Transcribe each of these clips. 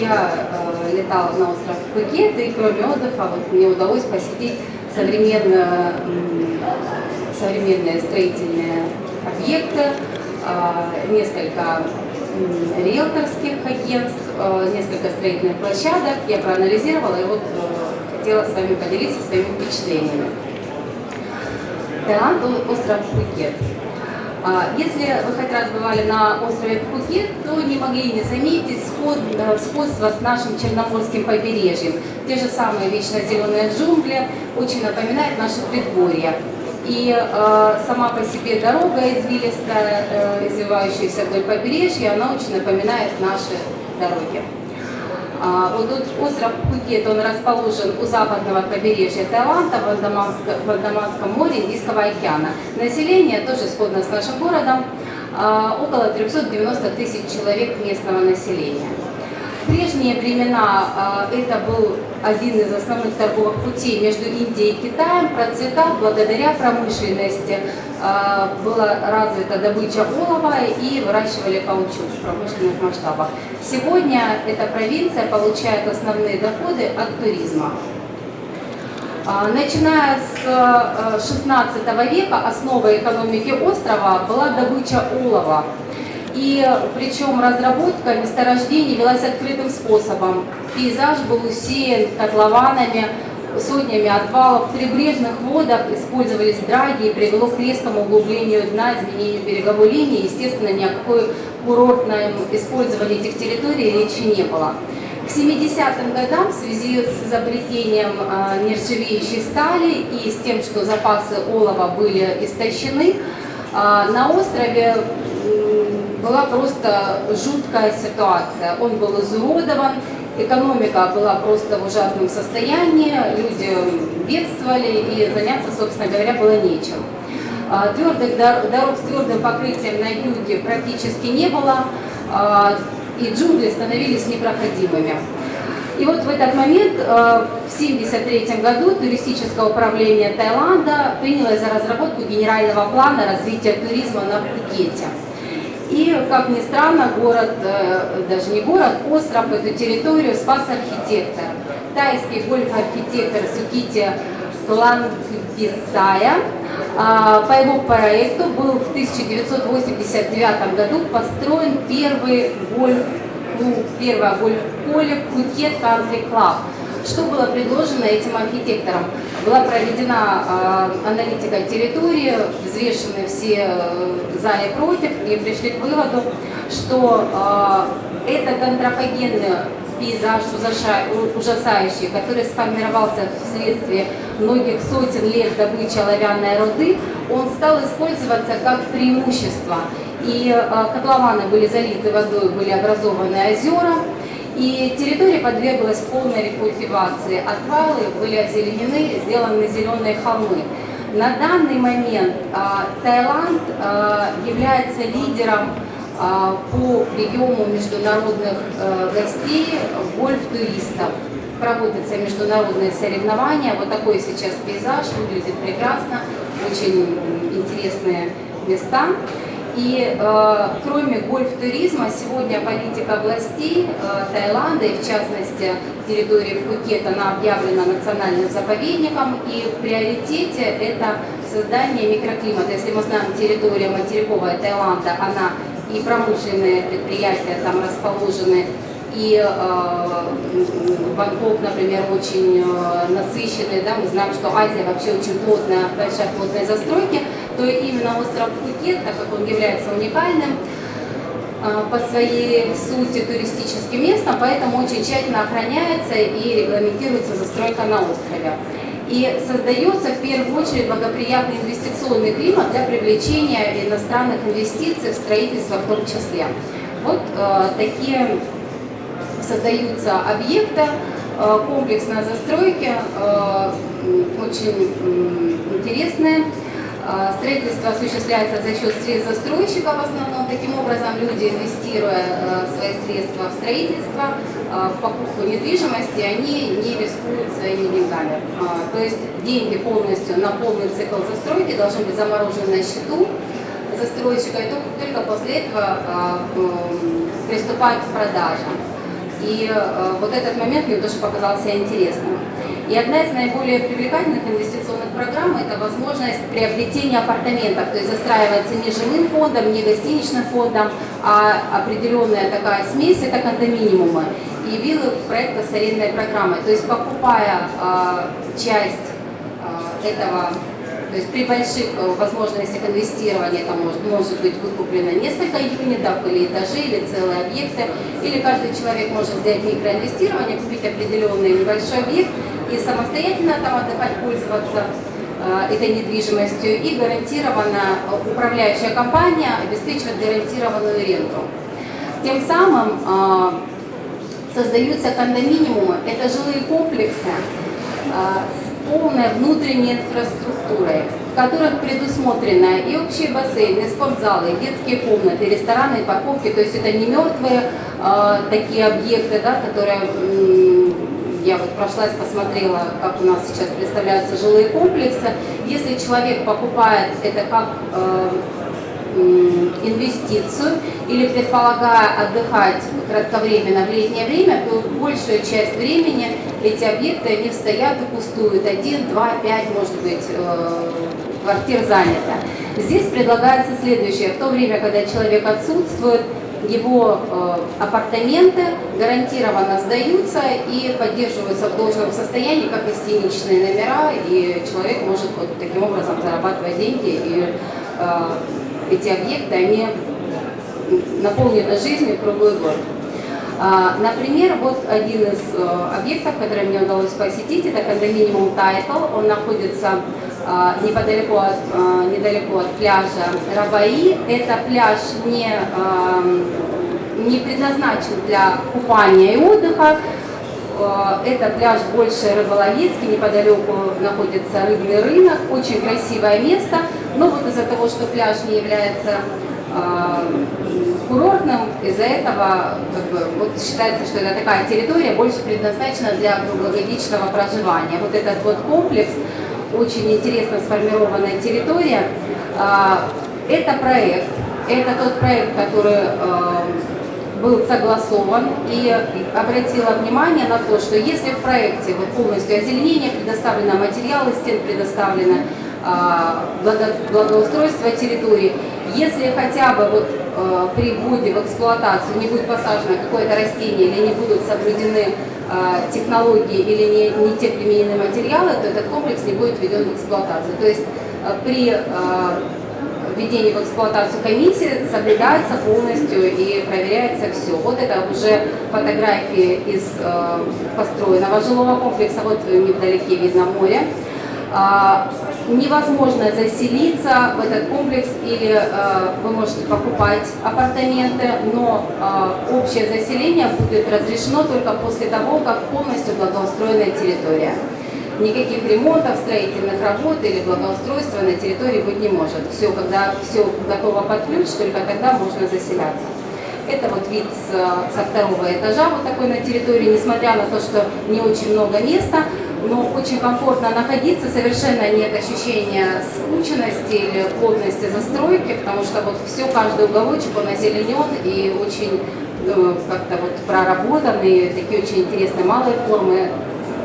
я летала на остров Пхукет, и кроме отдыха вот, мне удалось посетить современные строительные объекты, несколько риэлторских агентств, несколько строительных площадок. Я проанализировала и вот хотела с вами поделиться своими впечатлениями. Таиланд, остров Пхукет. Если вы хоть раз бывали на острове Пхукет, то не могли не заметить сходство с нашим Черноморским побережьем. Те же самые вечно зеленые джунгли очень напоминают наши предгорья. И сама по себе дорога извилистая, извивающаяся вдоль побережья, она очень напоминает наши дороги. Вот тут остров Пхукет, он расположен у западного побережья Таиланда в Андаманском море Индийского океана. Население тоже сходно с нашим городом, около 390 тысяч человек местного населения. В прежние времена это был один из основных торговых путей между Индией и Китаем, процветал благодаря промышленности. Была развита добыча олова и выращивали каучук в промышленных масштабах. Сегодня эта провинция получает основные доходы от туризма. Начиная с 16 века основой экономики острова была добыча олова. И причем разработка месторождений велась открытым способом. Пейзаж был усеян котлованами, сотнями отвалов. В прибрежных водах использовались драги и привело к резкому углублению дна, изменению береговой линии. Естественно, ни о какой курортном использовании этих территорий речи не было. К 70-м годам в связи с изобретением нержавеющей стали и с тем, что запасы олова были истощены, на острове была просто жуткая ситуация. Он был изуродован, экономика была просто в ужасном состоянии, люди бедствовали и заняться, собственно говоря, было нечем. Твердых дорог с твердым покрытием на юге практически не было, и джунгли становились непроходимыми. И вот в этот момент, в 1973 году, туристическое управление Таиланда принялось за разработку генерального плана развития туризма на Пхукете. И, как ни странно, город, даже не город, остров, эту территорию спас архитектор. Тайский гольф-архитектор Сукити Клангписая. По его проекту был в 1989 году построен первый гольф-клуб, первое гольф-поле Пхукет Кантри Клаб. Что было предложено этим архитектором? Была проведена аналитика территории, взвешены все за и против, и пришли к выводу, что этот антропогенный пейзаж ужасающий, который сформировался вследствие многих сотен лет добычи оловянной руды, он стал использоваться как преимущество. И котлованы были залиты водой, были образованы озера, и территория подверглась полной рекультивации. Отвалы были озеленены, сделаны зеленые холмы. На данный момент Таиланд является лидером по приему международных гостей, гольф-туристов. Проводятся международные соревнования. Вот такой сейчас пейзаж, выглядит прекрасно, очень интересные места. И кроме гольф-туризма, сегодня политика властей Таиланда, и в частности территории Пхукета, она объявлена национальным заповедником, и в приоритете это создание микроклимата. Если мы знаем, территория материковая Таиланда, она и промышленные предприятия там расположены, и Бангкок, например, очень насыщенный, да, мы знаем, что Азия вообще очень плотная, большая плотная застройки, то именно остров Пхукет, так как он является уникальным по своей сути туристическим местом, поэтому очень тщательно охраняется и регламентируется застройка на острове. И создается в первую очередь благоприятный инвестиционный климат для привлечения иностранных инвестиций в строительство в том числе. Вот такие создаются объекты комплексной застройки, очень интересные. Строительство осуществляется за счет средств застройщика в основном. Таким образом, люди, инвестируя свои средства в строительство, в покупку недвижимости, они не рискуют своими деньгами. То есть деньги полностью на полный цикл застройки должны быть заморожены на счету застройщика, и только после этого приступать к продажам. И вот этот момент мне тоже показался интересным. И одна из наиболее привлекательных инвестиционных программ – это возможность приобретения апартаментов, то есть застраивается не жилым фондом, не гостиничным фондом, а определенная такая смесь – это кондоминиумы и виллы проекта с арендной программой. То есть покупая часть этого, то есть при больших возможностях инвестирования, там может быть выкуплено несколько юнитов или этажей, или целые объекты, или каждый человек может сделать микроинвестирование, купить определенный небольшой объект и самостоятельно там отдыхать, пользоваться этой недвижимостью, и гарантированно управляющая компания обеспечивает гарантированную ренту. Тем самым создаются кондоминиумы, это жилые комплексы с полной внутренней инфраструктурой, в которых предусмотрены и общие бассейны, и спортзалы, и детские комнаты, и рестораны, и парковки. То есть это не мертвые такие объекты, да, которые я вот прошлась, посмотрела, как у нас сейчас представляются жилые комплексы. Если человек покупает это как инвестицию или предполагая отдыхать кратковременно в летнее время, то большую часть времени эти объекты они стоят и пустуют. 1, 2, 5, может быть, квартир занято. Здесь предлагается следующее. В то время, когда человек отсутствует, его апартаменты гарантированно сдаются и поддерживаются в должном состоянии, как гостиничные номера, и человек может вот таким образом зарабатывать деньги, и эти объекты, они наполнены жизнью круглый год. Например, вот один из объектов, который мне удалось посетить, это кондоминиум Title. Он находится недалеко от пляжа Рабаи. Это пляж не предназначен для купания и отдыха. Это пляж больше рыболовецкий, неподалеку находится рыбный рынок, очень красивое место. Но вот из-за того, что пляж не является курортным, из-за этого вот считается, что это такая территория больше предназначена для круглогодичного проживания. Вот этот вот комплекс, очень интересно сформированная территория. Это проект, это тот проект, который был согласован, и обратила внимание на то, что если в проекте вот полностью озеленение, предоставлено материалы стен, предоставлено благоустройство территории, если хотя бы вот при вводе в эксплуатацию не будет посажено какое-то растение или не будут соблюдены технологии или не те применены материалы, то этот комплекс не будет введен в эксплуатацию. То есть при введении в эксплуатацию комиссии соблюдается полностью и проверяется все. Вот это уже фотографии из построенного жилого комплекса, вот невдалеке видно море. Невозможно заселиться в этот комплекс или вы можете покупать апартаменты, но общее заселение будет разрешено только после того, как полностью благоустроена территория. Никаких ремонтов, строительных работ или благоустройства на территории быть не может. Все, когда все готово под ключ, только тогда можно заселяться. Это вот вид со второго этажа вот такой на территории, несмотря на то, что не очень много места, но очень комфортно находиться, совершенно нет ощущения скученности или плотности застройки, потому что вот все, каждый уголочек, он озеленен и очень как-то вот проработанные, такие очень интересные малые формы,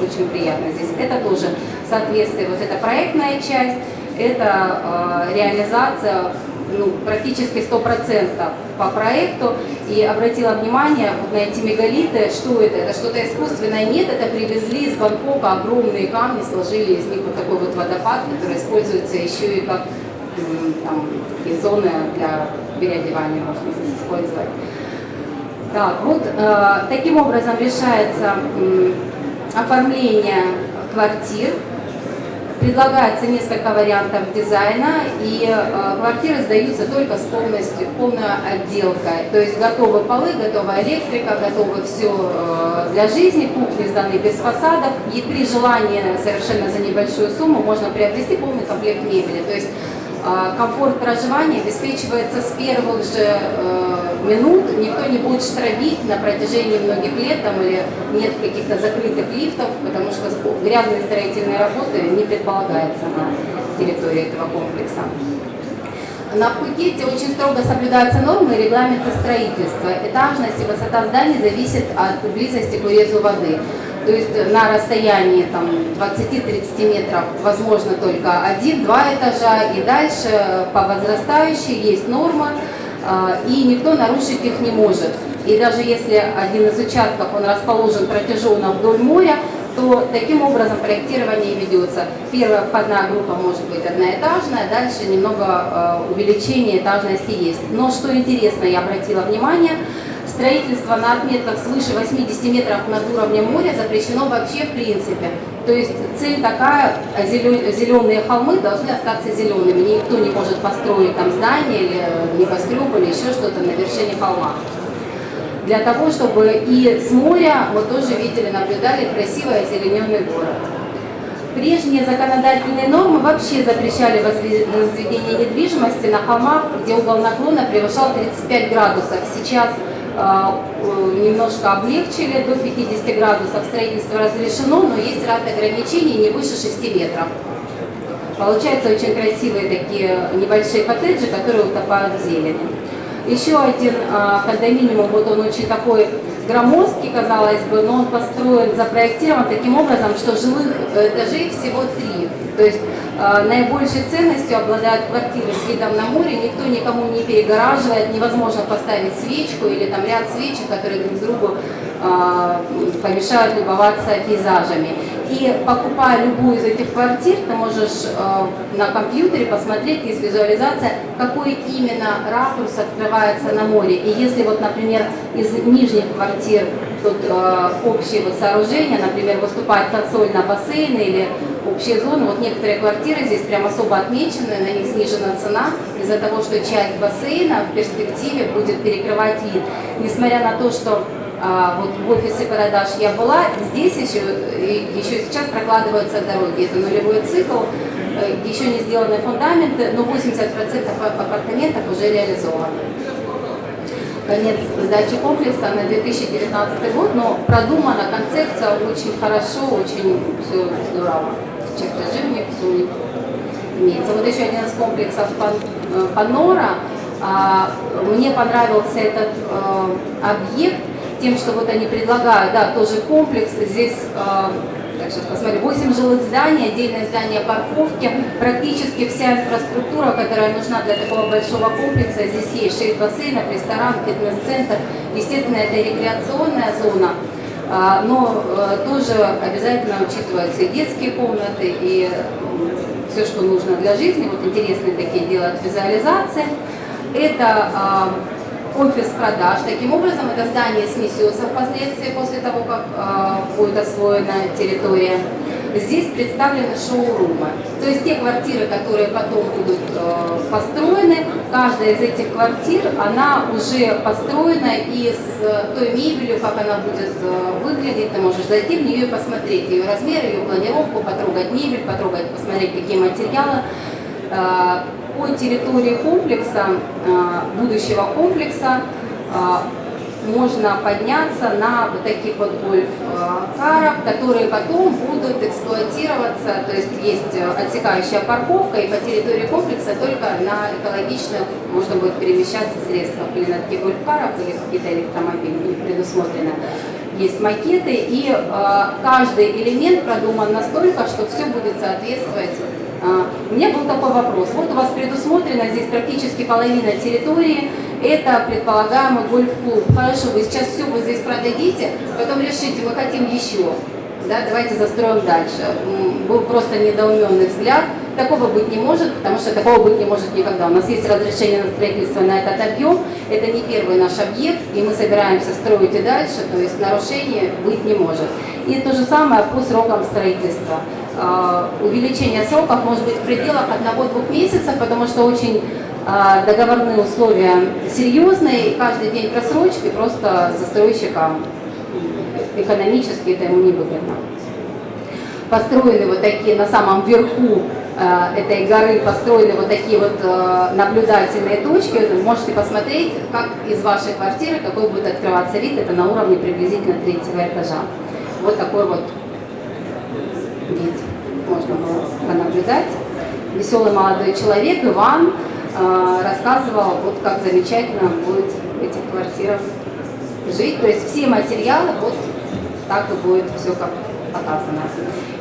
очень приятно здесь. Это тоже соответствие, вот это проектная часть, это реализация практически 100% по проекту. И обратила внимание вот на эти мегалиты, что это? Это что-то искусственное? Нет, это привезли из Бангкока огромные камни, сложили из них вот такой вот водопад, который используется еще и как там, такие зоны для переодевания можно здесь использовать. Так, вот таким образом решается оформление квартир. Предлагается несколько вариантов дизайна, и квартиры сдаются только с полной отделкой. То есть готовы полы, готовая электрика, готовы все для жизни, кухни сданы без фасадов. И при желании совершенно за небольшую сумму можно приобрести полный комплект мебели. То есть комфорт проживания обеспечивается с первых же минут, никто не будет штробить на протяжении многих лет, там, или нет каких-то закрытых лифтов, потому что грязные строительные работы не предполагаются на территории этого комплекса. На Пхукете очень строго соблюдаются нормы и регламенты строительства. Этажность и высота зданий зависит от близости к урезу воды. То есть на расстоянии 20-30 метров возможно только 1-2 этажа, и дальше по возрастающей есть нормы, и никто нарушить их не может. И даже если один из участков он расположен протяженно вдоль моря, то таким образом проектирование ведется. Первая входная группа может быть одноэтажная, дальше немного увеличение этажности есть. Но что интересно, я обратила внимание, строительство на отметках свыше 80 метров над уровнем моря запрещено вообще в принципе. То есть цель такая, зеленые холмы должны остаться зелеными. Никто не может построить там здание или небоскреб или еще что-то на вершине холма. Для того, чтобы и с моря мы тоже видели, наблюдали красивый озелененный город. Прежние законодательные нормы вообще запрещали возведение недвижимости на холмах, где угол наклона превышал 35 градусов. Сейчас немножко облегчили, до 50 градусов строительство разрешено, но есть ряд ограничений не выше 6 метров. Получаются очень красивые такие небольшие коттеджи, которые утопают в зелени. Еще один кондоминиум, вот он очень такой громоздкий, казалось бы, но он построен, запроектирован таким образом, что жилых этажей всего 3. То есть наибольшей ценностью обладают квартиры с видом на море, никто никому не перегораживает, невозможно поставить свечку или там ряд свечек, которые друг другу помешают любоваться пейзажами. И покупая любую из этих квартир, ты можешь на компьютере посмотреть, есть визуализация, какой именно ракурс открывается на море. И если вот, например, из нижних квартир тут общие вот сооружения, например, выступает консоль на бассейны или общие зоны, вот некоторые квартиры здесь прям особо отмечены, на них снижена цена из-за того, что часть бассейна в перспективе будет перекрывать вид. Несмотря на то, что вот в офисе продаж я была, здесь еще сейчас прокладываются дороги. Это нулевой цикл, еще не сделаны фундаменты, но 80% апартаментов уже реализованы. Конец сдачи комплекса на 2019 год, но продумана концепция очень хорошо, очень все здорово. Чертежи у них все у них имеется. Вот еще один из комплексов Панора. Мне понравился этот объект тем, что вот они предлагают, да, тоже комплекс, здесь, так, сейчас посмотрим, 8 жилых зданий, отдельное здание парковки, практически вся инфраструктура, которая нужна для такого большого комплекса, здесь есть 6 бассейнов, ресторан, фитнес-центр, естественно, это рекреационная зона, но тоже обязательно учитываются и детские комнаты, и все, что нужно для жизни, вот интересные такие делают визуализации. Это офис продаж. Таким образом, это здание снесется впоследствии после того, как будет освоена территория. Здесь представлены шоурумы. То есть те квартиры, которые потом будут построены, каждая из этих квартир, она уже построена и с той мебелью, как она будет выглядеть, ты можешь зайти в нее и посмотреть ее размер, ее планировку, потрогать мебель, потрогать, посмотреть, какие материалы. По территории комплекса, будущего комплекса, можно подняться на вот таких вот гольф-карах, которые потом будут эксплуатироваться, то есть есть отсекающая парковка, и по территории комплекса только на экологичных можно будет перемещаться средствах или на таких гольф-карах, или какие-то электромобили предусмотрены. Есть макеты, и каждый элемент продуман настолько, что все будет соответствовать. У меня был такой вопрос. Вот у вас предусмотрена здесь практически половина территории, это предполагаемый гольф-клуб. Хорошо, вы сейчас все вы здесь продадите, потом решите, мы хотим еще. Да, давайте застроим дальше. Был просто недоуменный взгляд. Такого быть не может, потому что такого быть не может никогда. У нас есть разрешение на строительство на этот объем. Это не первый наш объект, и мы собираемся строить и дальше, то есть нарушений быть не может. И то же самое по срокам строительства. Увеличение сроков может быть в пределах 1-2 месяцев, потому что очень договорные условия серьезные, и каждый день просрочки просто застройщикам экономически это ему невыгодно. Построены вот такие на самом верху этой горы, построены вот такие вот наблюдательные точки. Вы можете посмотреть, как из вашей квартиры, какой будет открываться вид, это на уровне приблизительно 3-го этажа. Вот такой вот вид можно было пронаблюдать. Веселый молодой человек, Иван, рассказывал, вот как замечательно будет в этих квартирах жить. То есть все материалы вот так и будет все как показано.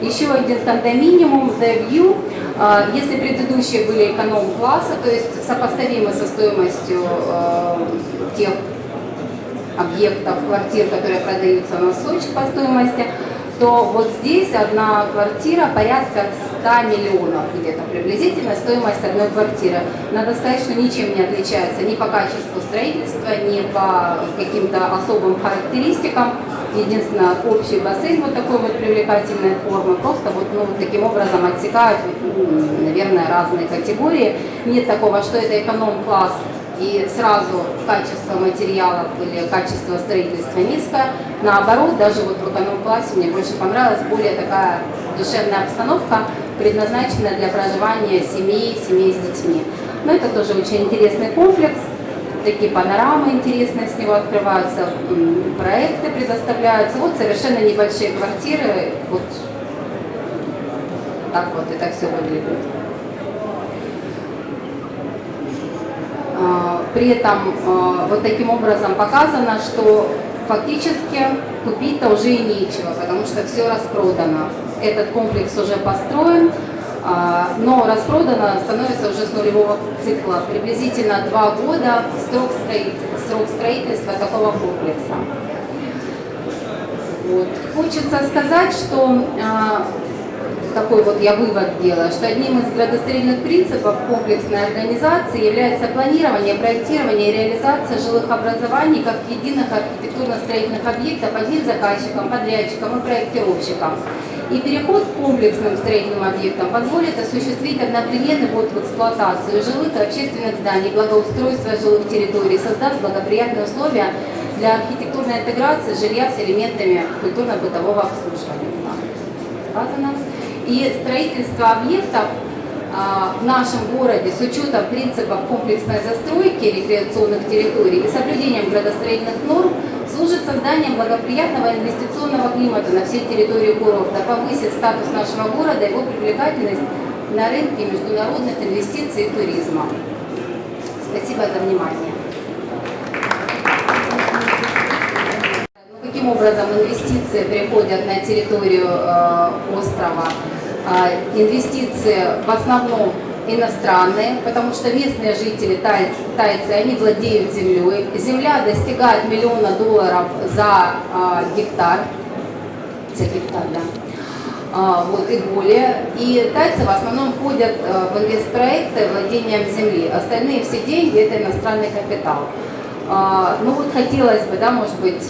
Еще один кондоминиум The View. Если предыдущие были эконом-класса, то есть сопоставимы со стоимостью тех объектов, квартир, которые продаются у нас в Сочи по стоимости, то вот здесь одна квартира порядка 100 миллионов где-то приблизительно стоимость одной квартиры. Надо сказать, что ничем не отличается ни по качеству строительства, ни по каким-то особым характеристикам. Единственное, общий бассейн вот такой вот привлекательной формы, просто вот таким образом отсекают, наверное, разные категории. Нет такого, что это эконом-класс и сразу качество материалов или качество строительства низкое. Наоборот, даже вот в эконом-классе мне больше понравилась более такая душевная обстановка, предназначенная для проживания семей с детьми. Но это тоже очень интересный комплекс. Такие панорамы интересные с него открываются, проекты предоставляются. Вот совершенно небольшие квартиры, вот так вот это все выглядит. При этом вот таким образом показано, что фактически купить-то уже и нечего, потому что все распродано. Этот комплекс уже построен, но распродано становится уже с нулевого цикла. Приблизительно 2 года срок строительства такого комплекса. Вот. Хочется сказать, что такой вот я вывод делаю, что одним из градостроительных принципов комплексной организации является планирование, проектирование и реализация жилых образований как единых архитектурно-строительных объектов одним заказчиком, подрядчиком и проектировщиком. И переход к комплексным строительным объектам позволит осуществить одновременный ввод в эксплуатацию жилых и общественных зданий, благоустройство жилых территорий, создаст благоприятные условия для архитектурной интеграции жилья с элементами культурно-бытового обслуживания. Сказано. И строительство объектов в нашем городе с учетом принципов комплексной застройки рекреационных территорий и соблюдением градостроительных норм служит созданием благоприятного инвестиционного климата на всей территории курорта, повысит статус нашего города и его привлекательность на рынке международных инвестиций и туризма. Спасибо за внимание. Каким образом инвестиции приходят на территорию острова? Инвестиции в основном иностранные, потому что местные жители, тайцы, они владеют землей. Земля достигает $1 миллион за гектар. За гектар, да. Вот, и более. И тайцы в основном входят в инвестпроекты владением земли. Остальные все деньги – это иностранный капитал. Ну вот хотелось бы, да, может быть,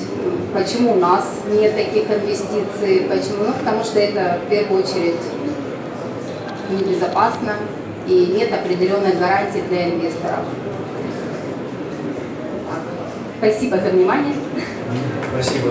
почему у нас нет таких инвестиций, почему? Ну, потому что это в первую очередь небезопасно и нет определенных гарантий для инвесторов. Так. Спасибо за внимание. Спасибо.